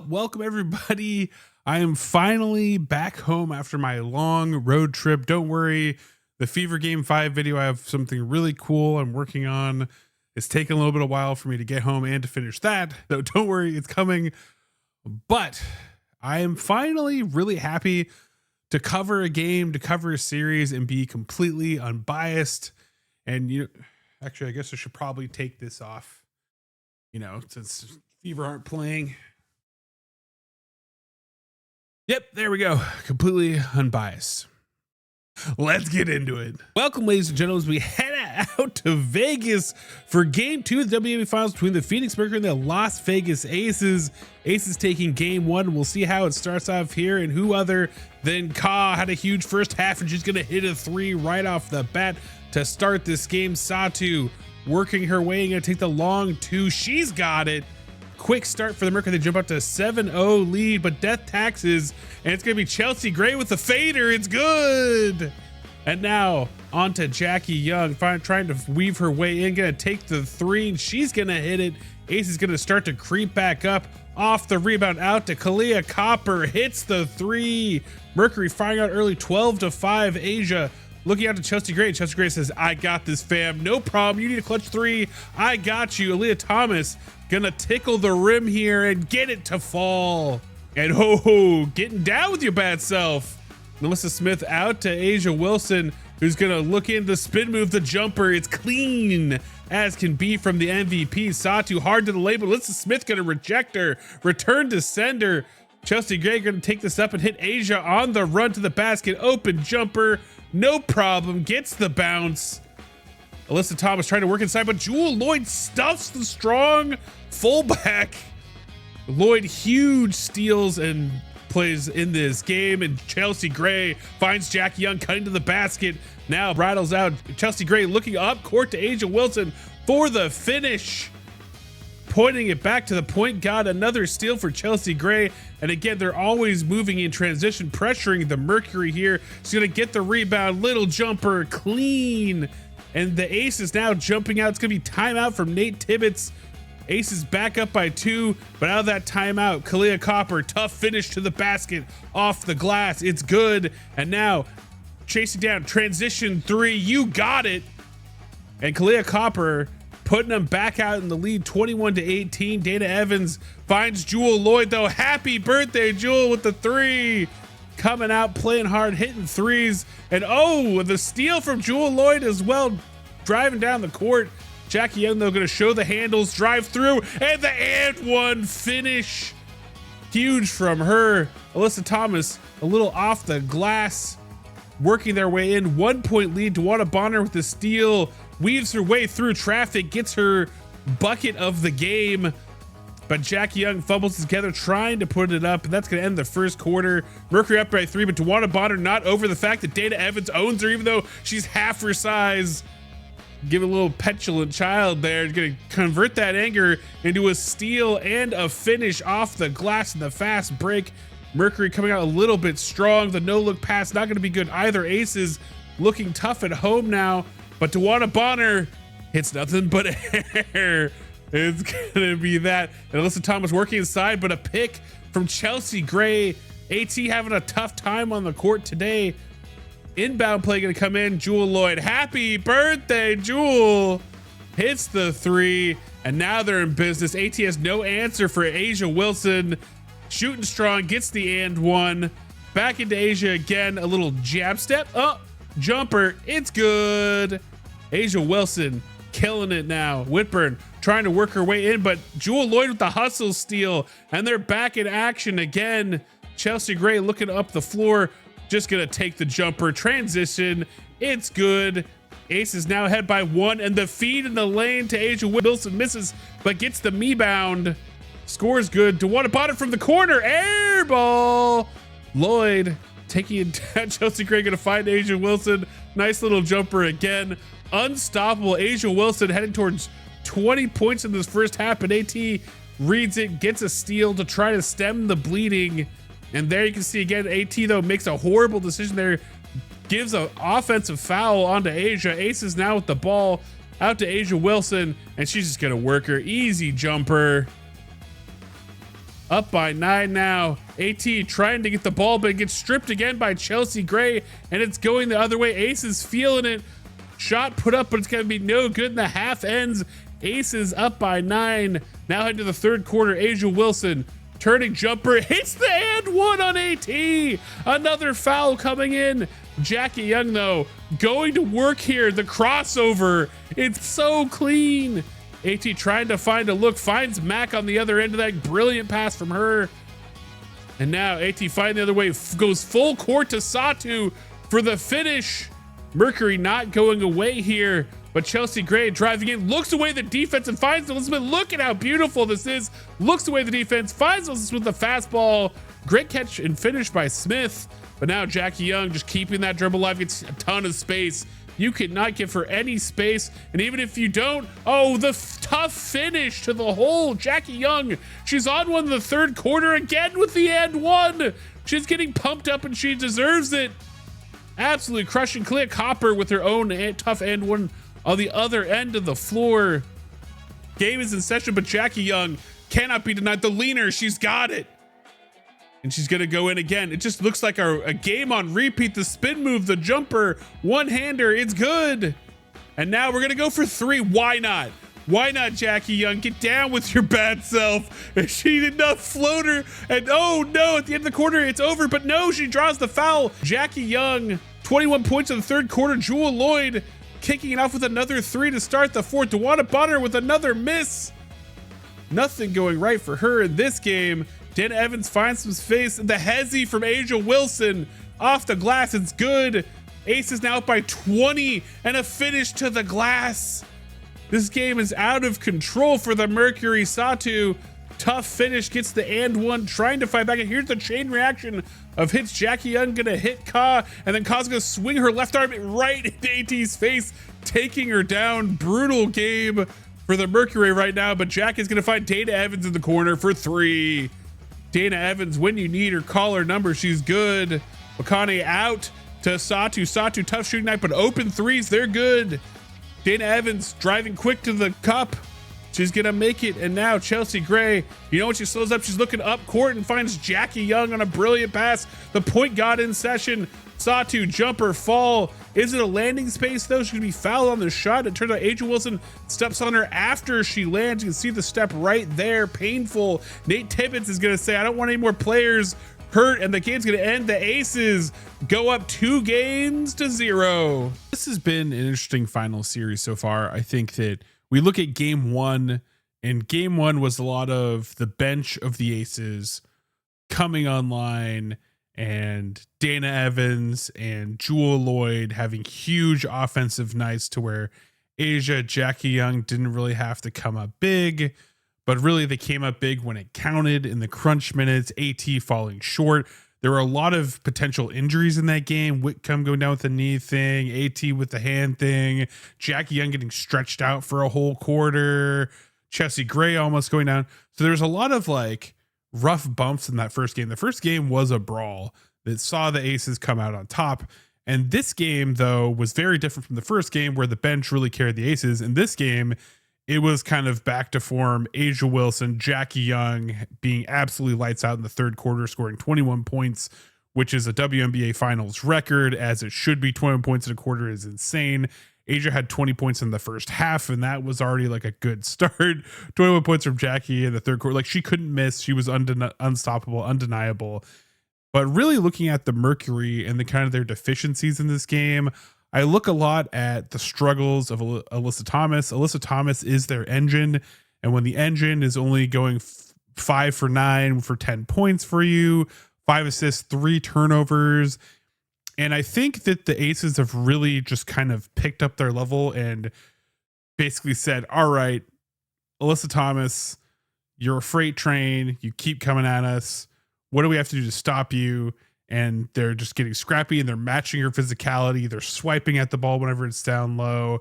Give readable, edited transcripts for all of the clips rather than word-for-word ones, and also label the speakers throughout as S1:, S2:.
S1: Welcome everybody. I am finally back home after my long road trip. Don't worry, the Fever Game 5 video, I have something really cool I'm working on. It's taken a little bit of a while for me to get home and to finish that, so don't worry, it's coming. But I am finally really happy to cover a game, to cover a series, and be completely unbiased. And actually, I guess I should probably take this off, since Fever aren't playing. Yep, there we go. Completely unbiased. Let's get into it. Welcome, ladies and gentlemen, as we head out to Vegas for Game 2 of the WNBA Finals between the Phoenix Mercury and the Las Vegas Aces. Aces taking Game 1. We'll see how it starts off here, and who other than Ka had a huge first half, and she's going to hit a three right off the bat to start this game. Satu working her way, going to take the long two. She's got it. Quick start for the Mercury. They jump up to 7-0 lead, but death taxes, and it's going to be Chelsea Gray with the fader. It's good. And now on to Jackie Young, trying to weave her way in, going to take the three, and she's going to hit it. Ace is going to start to creep back up off the rebound, out to Kalia Copper, hits the three. Mercury firing out early, 12-5. Asia looking out to Chelsea Gray. Chelsea Gray says, I got this, fam. No problem. You need a clutch three. I got you. Aaliyah Thomas gonna tickle the rim here and get it to fall. And ho, getting down with your bad self. Melissa Smith out to Asia Wilson, who's gonna look in the spin move, the jumper. It's clean as can be from the MVP. Satu hard to the label. Melissa Smith gonna reject her. Return to sender. Chelsea Gray gonna take this up and hit Asia on the run to the basket. Open jumper, no problem. Gets the bounce. Alyssa Thomas trying to work inside, but Jewel Lloyd stuffs the strong fullback. Lloyd, huge steals and plays in this game, and Chelsea Gray finds Jackie Young cutting to the basket. Now rattles out. Chelsea Gray looking up court to Asia Wilson for the finish. Pointing it back to the point guard. Another steal for Chelsea Gray. And again, they're always moving in transition, pressuring the Mercury here. She's going to get the rebound. Little jumper, clean. And the Ace is now jumping out. It's going to be timeout from Nate Tibbetts. Ace is back up by 2, but out of that timeout, Kalia Copper, tough finish to the basket off the glass. It's good. And now chasing down, transition three. You got it. And Kalia Copper putting them back out in the lead, 21-18. Dana Evans finds Jewel Lloyd, though. Happy birthday, Jewel, with the three. Coming out, playing hard, hitting threes. And the steal from Jewel Lloyd as well, driving down the court. Jackie Young, though, going to show the handles, drive through, and the and one finish. Huge from her. Alyssa Thomas, a little off the glass, working their way in. 1 point lead. Tawana Bonner with the steal, weaves her way through traffic, gets her bucket of the game. But Jackie Young fumbles together, trying to put it up, and that's going to end the first quarter. Mercury up by 3, but Tawana Bonner not over the fact that Dana Evans owns her, even though she's half her size. Give a little petulant child there. Going to convert that anger into a steal and a finish off the glass in the fast break. Mercury coming out a little bit strong. The no-look pass not going to be good either. Aces looking tough at home now, but Tawana Bonner hits nothing but air. It's gonna be that. And Alyssa Thomas working inside, but a pick from Chelsea Gray. AT having a tough time on the court today. Inbound play gonna come in. Jewel Lloyd, happy birthday, Jewel. Hits the three, and now they're in business. AT has no answer for Asia Wilson. Shooting strong, gets the and one. Back into Asia again, a little jab step. Jumper, it's good. Asia Wilson killing it now. Whitburn trying to work her way in, but Jewel Lloyd with the hustle steal, and they're back in action again. Chelsea Gray looking up the floor, just gonna take the jumper, transition, it's good. Ace is now ahead by 1, and the feed in the lane to Asia Wilson misses, but gets the rebound. Scores good. Tawana Bonner from the corner, air ball. Lloyd taking it down. Chelsea Gray gonna find Asia Wilson. Nice little jumper again. Unstoppable. Asia Wilson heading towards 20 points in this first half, but AT reads it, gets a steal to try to stem the bleeding. And there you can see again, AT though makes a horrible decision there, gives an offensive foul onto Asia. Ace is now with the ball out to Asia Wilson, and she's just gonna work her. Easy jumper. up by 9 now. AT trying to get the ball, but gets stripped again by Chelsea Gray, and it's going the other way. Aces feeling it. Shot put up, but it's going to be no good in the half ends. Aces up by 9. Now head to the third quarter. Asia Wilson, turning jumper, hits the and one on AT. Another foul coming in. Jackie Young, though, going to work here. The crossover, it's so clean. AT trying to find a look, finds Mac on the other end of that. Brilliant pass from her. And now AT finding the other way, goes full court to Satu for the finish. Mercury not going away here, but Chelsea Gray driving in, looks away the defense and finds Elizabeth. Look at how beautiful this is. Looks away the defense, finds Elizabeth with the fastball. Great catch and finish by Smith. But now Jackie Young just keeping that dribble alive, gets a ton of space. You cannot give her any space. And even if you don't, oh, the tough finish to the hole. Jackie Young, she's on one in the third quarter again with the and one. She's getting pumped up and she deserves it. Absolutely crushing Clea Copper with her own tough and one on the other end of the floor. Game is in session, but Jackie Young cannot be denied. The leaner, she's got it. And she's going to go in again. It just looks like a game on repeat. The spin move, the jumper, one-hander, it's good. And now we're going to go for 3. Why not? Why not, Jackie Young? Get down with your bad self. She did not floater. And oh no, at the end of the quarter, it's over. But no, she draws the foul. Jackie Young, 21 points in the third quarter. Jewel Lloyd kicking it off with another 3 to start the fourth. Dewana Bonner with another miss. Nothing going right for her in this game. Dana Evans finds some space. The hezzy from Asia Wilson off the glass. It's good. Ace is now up by 20 and a finish to the glass. This game is out of control for the Mercury. Satu, tough finish, gets the and one, trying to fight back. And here's the chain reaction of hits. Jackie Young gonna hit Ka, and then Ka's gonna swing her left arm right into AT's face, taking her down. Brutal game for the Mercury right now, but Jack is gonna find Dana Evans in the corner for 3. Dana Evans, when you need her, call her number. She's good. Makane out to Satu. Satu, tough shooting night, but open threes, they're good. Dana Evans driving quick to the cup. She's gonna make it. And now Chelsea Gray, you know when she slows up, she's looking up court and finds Jackie Young on a brilliant pass. The point got in session. Satu, jumper, fall. Is it a landing space though? She's gonna be fouled on the shot. It turns out Asia Wilson steps on her after she lands. You can see the step right there, painful. Nate Tibbetts is gonna say, I don't want any more players hurt, and the game's gonna end. The Aces go up 2-0. This has been an interesting final series so far. I think that we look at game 1, and game 1 was a lot of the bench of the Aces coming online, and Dana Evans and Jewel Lloyd having huge offensive nights to where Asia, Jackie Young didn't really have to come up big, but really they came up big when it counted in the crunch minutes. AT falling short. There were a lot of potential injuries in that game. Whitcomb going down with the knee thing, AT with the hand thing, Jackie Young getting stretched out for a whole quarter, Chelsea Gray almost going down. So there's a lot of like rough bumps in that first game. The first game was a brawl that saw the Aces come out on top. And this game, though, was very different from the first game where the bench really carried the Aces. In this game, it was kind of back to form. Asia Wilson, Jackie Young being absolutely lights out in the third quarter, scoring 21 points, which is a WNBA finals record, as it should be. 21 points in a quarter is insane. Asia had 20 points in the first half, and that was already like a good start. 21 points from Jackie in the third quarter. Like, she couldn't miss. She was unstoppable, undeniable. But really looking at the Mercury and the kind of their deficiencies in this game, I look a lot at the struggles of Alyssa Thomas. Alyssa Thomas is their engine. And when the engine is only going 5 for 9 for 10 points for you, 5 assists, 3 turnovers. And I think that the Aces have really just kind of picked up their level and basically said, all right, Alyssa Thomas, you're a freight train. You keep coming at us. What do we have to do to stop you? And they're just getting scrappy and they're matching her physicality. They're swiping at the ball whenever it's down low.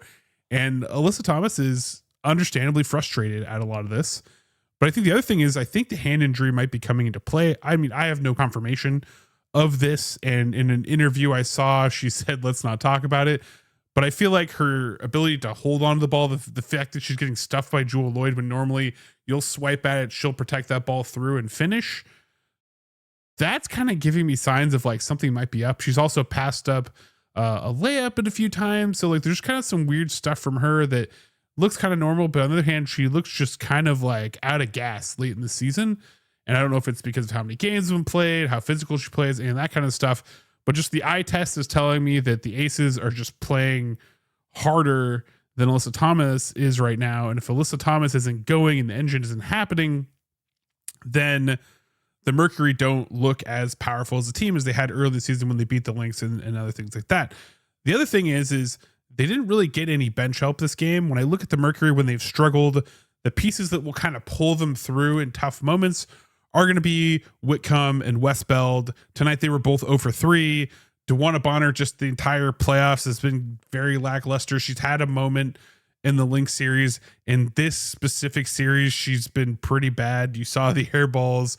S1: And Alyssa Thomas is understandably frustrated at a lot of this. But I think the other thing is, I think the hand injury might be coming into play. I mean, I have no confirmation of this. And in an interview I saw, she said, let's not talk about it. But I feel like her ability to hold on to the ball, the fact that she's getting stuffed by Jewel Lloyd when normally You'll swipe at it. She'll protect that ball through and finish. That's kind of giving me signs of like something might be up. She's also passed up a layup in a few times. So like there's kind of some weird stuff from her that looks kind of normal. But on the other hand, she looks just kind of like out of gas late in the season. And I don't know if it's because of how many games have been played, how physical she plays, and that kind of stuff. But just the eye test is telling me that the Aces are just playing harder than Alyssa Thomas is right now. And if Alyssa Thomas isn't going and the engine isn't happening, then the Mercury don't look as powerful as a team as they had early this season when they beat the Lynx and other things like that. The other thing is they didn't really get any bench help this game. When I look at the Mercury, when they've struggled, the pieces that will kind of pull them through in tough moments are going to be Whitcomb and Westbeld. Tonight, they were both 0 for 3. DeWanna Bonner, just the entire playoffs, has been very lackluster. She's had a moment in the Lynx series. In this specific series, she's been pretty bad. You saw the air balls.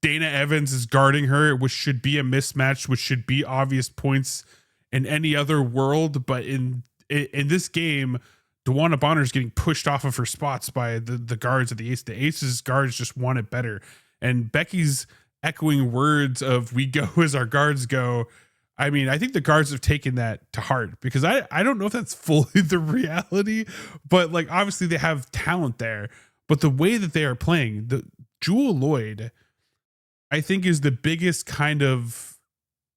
S1: Dana Evans is guarding her, which should be a mismatch, which should be obvious points in any other world. But in this game, DeWanna Bonner is getting pushed off of her spots by the guards of the Ace. The Aces guards just want it better. And Becky's echoing words of "we go as our guards go." I mean, I think the guards have taken that to heart, because I don't know if that's fully the reality, but like obviously they have talent there. But the way that they are playing, the Jewel Lloyd, I think, is the biggest kind of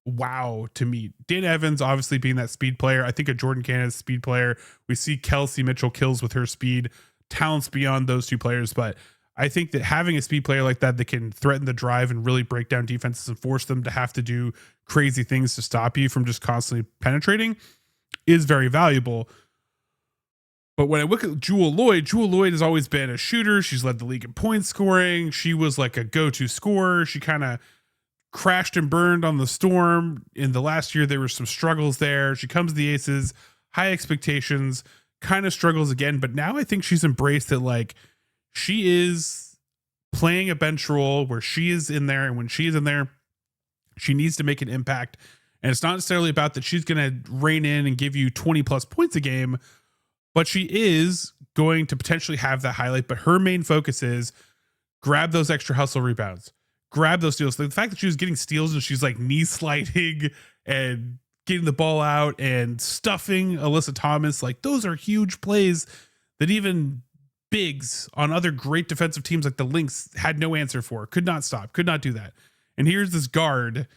S1: wow to me. Dana Evans obviously being that speed player. I think a Jordan Canada's speed player. We see Kelsey Mitchell kills with her speed, talents beyond those two players, but I think that having a speed player like that can threaten the drive and really break down defenses and force them to have to do crazy things to stop you from just constantly penetrating is very valuable. But when I look at Jewel Lloyd has always been a shooter. She's led the league in point scoring. She was like a go-to scorer. She kind of crashed and burned on the Storm. In the last year, there were some struggles there. She comes to the Aces, high expectations, kind of struggles again. But now I think she's embraced that, like, she is playing a bench role where she is in there. And when she's in there, she needs to make an impact. And it's not necessarily about that she's going to rein in and give you 20 plus points a game, but she is going to potentially have that highlight. But her main focus is grab those extra hustle rebounds, grab those steals. Like the fact that she was getting steals and she's like knee sliding and getting the ball out and stuffing Alyssa Thomas, like those are huge plays that even bigs on other great defensive teams like the Lynx had no answer for, could not stop, could not do that. And here's this guard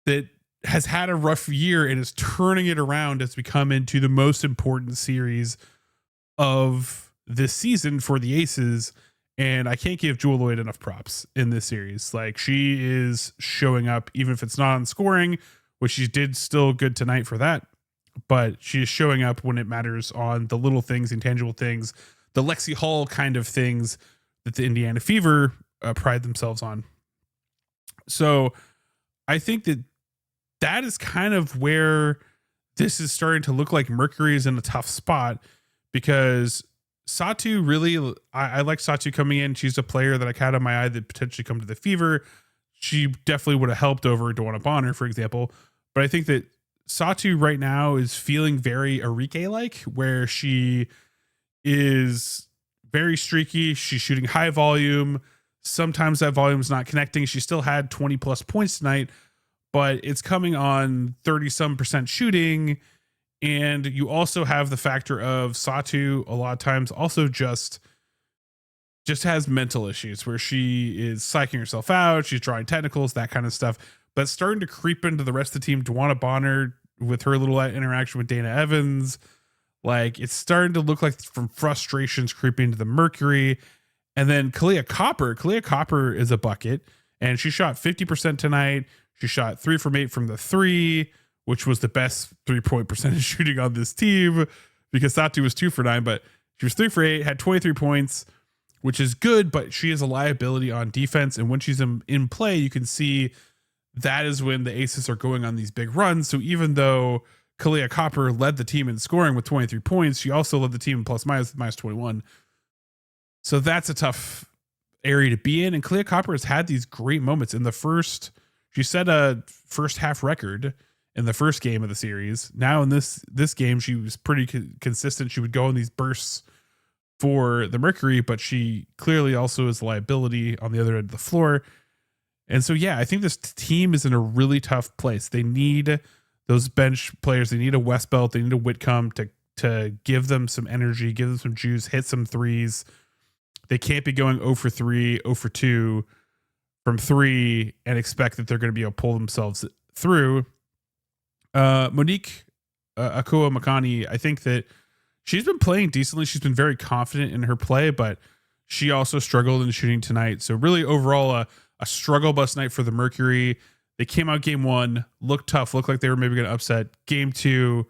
S1: that has had a rough year and is turning it around as we come into the most important series of this season for the Aces. And I can't give Jewel Lloyd enough props in this series. Like, she is showing up, even if it's not on scoring, which she did still good tonight for that, but she is showing up when it matters on the little things, intangible things, the Lexi Hall kind of things that the Indiana Fever pride themselves on. So I think that is kind of where this is starting to look like Mercury is in a tough spot, because Satu really, I like Satu coming in. She's a player that I had on my eye that potentially come to the Fever. She definitely would have helped over DeWanna Bonner, for example. But I think that Satu right now is feeling very Arike-like, where she is very streaky. She's shooting high volume. Sometimes that volume is not connecting. She still had 20 plus points tonight, but it's coming on 30% shooting. And you also have the factor of Satu a lot of times also just has mental issues where she is psyching herself out. She's drawing technicals, that kind of stuff, but starting to creep into the rest of the team. DeWanna Bonner with her little interaction with Dana Evans, like it's starting to look like from frustrations creeping into the Mercury. And then Kalia Copper is a bucket, and she shot 50% tonight. She shot 3 from 8 from the 3, which was the best 3-point percentage shooting on this team, because Satu was 2 for 9, but she was 3 for 8, had 23 points, which is good, but she is a liability on defense. And when she's in play, you can see that is when the Aces are going on these big runs. So even though Kalia Copper led the team in scoring with 23 points, she also led the team in plus minus 21. So that's a tough area to be in. And Kalia Copper has had these great moments in the first. She set a first half record in the first game of the series. Now in this game, she was pretty consistent. She would go in these bursts for the Mercury, but she clearly also is a liability on the other end of the floor. And so, yeah, I think this team is in a really tough place. They need those bench players. They need a Westbelt. They need a Whitcomb to give them some energy, give them some juice, hit some threes. They can't be going 0 for 3, 0 for 2 from 3 and expect that they're going to be able to pull themselves through. Monique Akua Makani, I think that she's been playing decently. She's been very confident in her play, but she also struggled in shooting tonight. So really overall a struggle bus night for the Mercury. They came out game 1, looked tough, looked like they were maybe going to upset. Game 2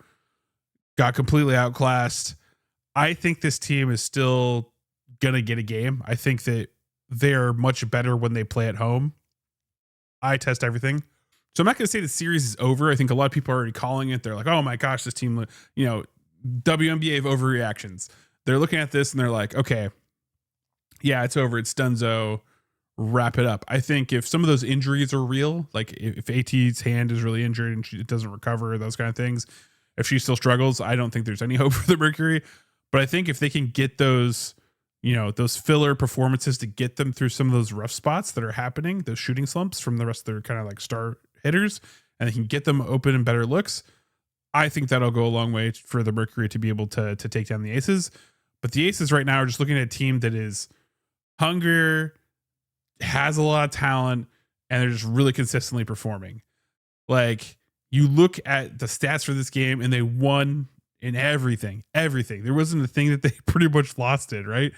S1: got completely outclassed. I think this team is still going to get a game. I think that they're much better when they play at home. I test everything. So I'm not going to say the series is over. I think a lot of people are already calling it. They're like, oh my gosh, this team, WNBA of overreactions. They're looking at this and they're like, okay, yeah, it's over. It's donezo. Wrap it up. I think if some of those injuries are real, like if AT's hand is really injured and it doesn't recover, those kind of things, if she still struggles, I don't think there's any hope for the Mercury. But I think if they can get those, those filler performances to get them through some of those rough spots that are happening, those shooting slumps from the rest of their kind of like star hitters, and they can get them open and better looks, I think that'll go a long way for the Mercury to be able to take down the Aces. But the Aces right now are just looking at a team that is hungrier, has a lot of talent, and they're just really consistently performing. Like, you look at the stats for this game and they won in everything. There wasn't a thing that they pretty much lost it, right?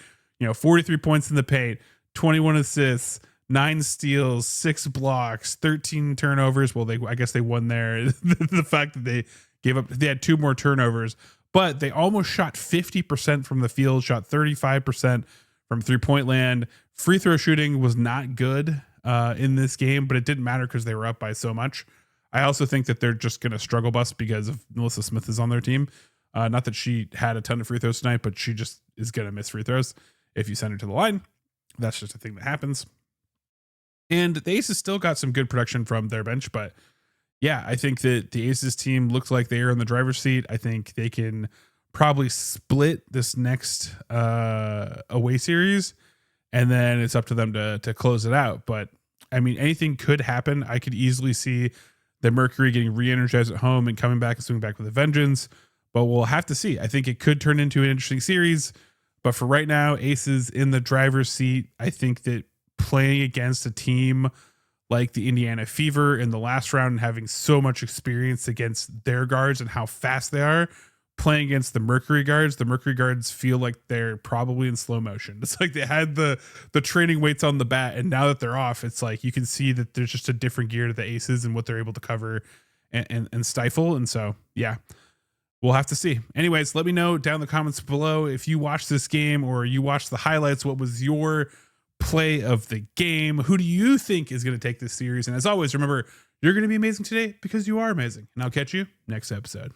S1: 43 points in the paint, 21 assists, 9 steals, 6 blocks, 13 turnovers. Well, I guess they won there. The fact that they had 2 more turnovers, but they almost shot 50% from the field, shot 35% from 3-point land. Free throw shooting was not good in this game, but it didn't matter because they were up by so much. I also think that they're just going to struggle bus because of Melissa Smith is on their team. Not that she had a ton of free throws tonight, but she just is going to miss free throws if you send her to the line. That's just a thing that happens. And the Aces still got some good production from their bench, but yeah, I think that the Aces team looks like they are in the driver's seat. I think they can probably split this next away series, and then it's up to them to close it out. But I mean, anything could happen. I could easily see the Mercury getting re-energized at home and coming back and swinging back with a vengeance, but we'll have to see. I think it could turn into an interesting series, but for right now, Aces in the driver's seat. I think that playing against a team like the Indiana Fever in the last round and having so much experience against their guards and how fast they are, playing against the Mercury guards feel like they're probably in slow motion. It's like they had the training weights on the bat, and now that they're off, it's like you can see that there's just a different gear to the Aces and what they're able to cover and stifle. And so, yeah, we'll have to see. Anyways, let me know down in the comments below if you watched this game or you watched the highlights. What was your play of the game? Who do you think is going to take this series? And as always, remember, you're going to be amazing today because you are amazing. And I'll catch you next episode.